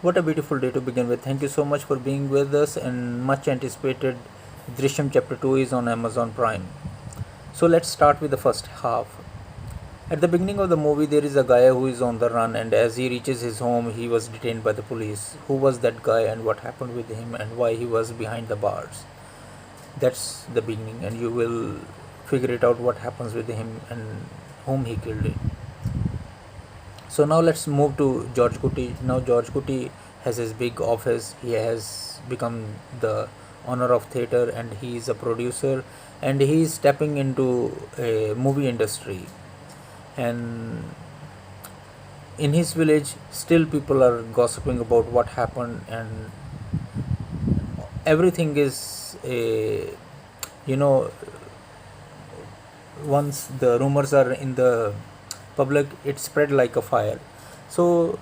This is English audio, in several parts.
What a beautiful day to begin with. Thank you so much for being with us, and much anticipated Drishyam Chapter 2 is on Amazon Prime. So let's start with the first half. At the beginning of the movie, there is a guy who is on the run, and as he reaches his home, he was detained by the police. Who was that guy, and what happened with him, and why he was behind the bars? That's the beginning, and you will figure it out what happens with him and whom he killed it. So now let's move to George Kuti. Now George Kuti has his big office. He has become the owner of theater, and he is a producer, and he is stepping into a movie industry. And in his village, still people are gossiping about what happened, and everything is a, you know, once the rumors are in the public, it spread like a fire. So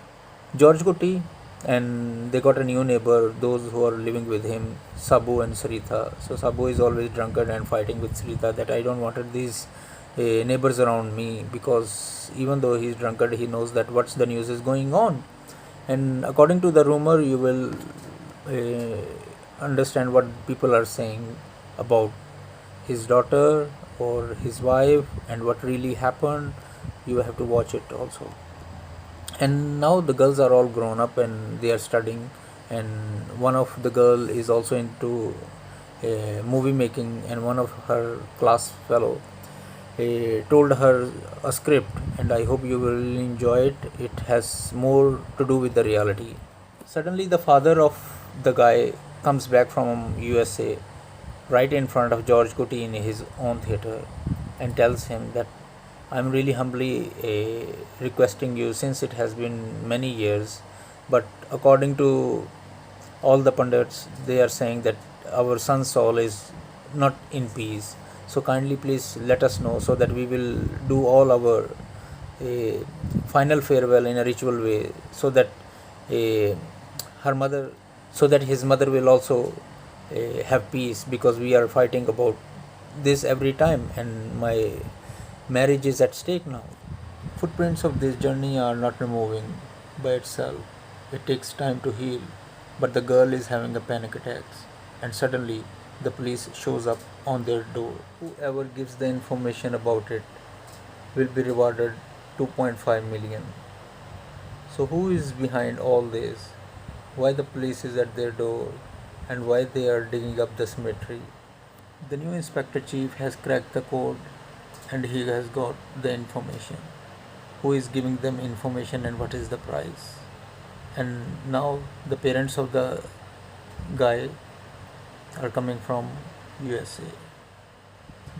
George Gutti, and they got a new neighbor, those who are living with him, Sabu and Sarita. So Sabu is always drunkard and fighting with Sarita that I don't wanted these neighbors around me, because even though he's drunkard, he knows that what's the news is going on. And according to the rumor, you will understand what people are saying about his daughter or his wife and what really happened. You have to watch it also. And now the girls are all grown up and they are studying, and one of the girl is also into movie making, and one of her class fellow told her a script, and I hope you will enjoy it. It has more to do with the reality. Suddenly the father of the guy comes back from USA right in front of George Kuti in his own theater and tells him that I'm really humbly requesting you, since it has been many years, but according to all the pundits, they are saying that our son's soul is not in peace. So kindly please let us know, so that we will do all our uh, final farewell in a ritual way, so that uh, her mother, so that his mother will also have peace, because we are fighting about this every time, and my marriage is at stake now. Footprints of this journey are not removing by itself. It takes time to heal, but the girl is having a panic attack, and suddenly the police shows up on their door. Whoever gives the information about it will be rewarded 2.5 million. So who is behind all this? Why the police is at their door, and why they are digging up the cemetery? The new inspector chief has cracked the code, and he has got the information. Who is giving them information, and what is the price? And now the parents of the guy are coming from USA.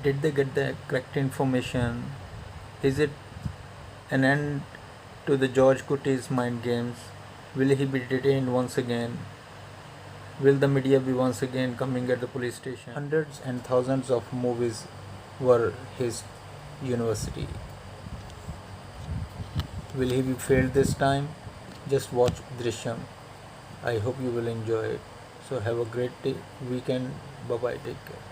Did they get the correct information? Is it an end to the George Kutty's mind games? Will he be detained once again? Will the media be once again coming at the police station? Hundreds and thousands of movies were his university. Will he be failed this time? Just watch Drishyam. I hope you will enjoy it. So have a great day, weekend. Bye bye. Take care.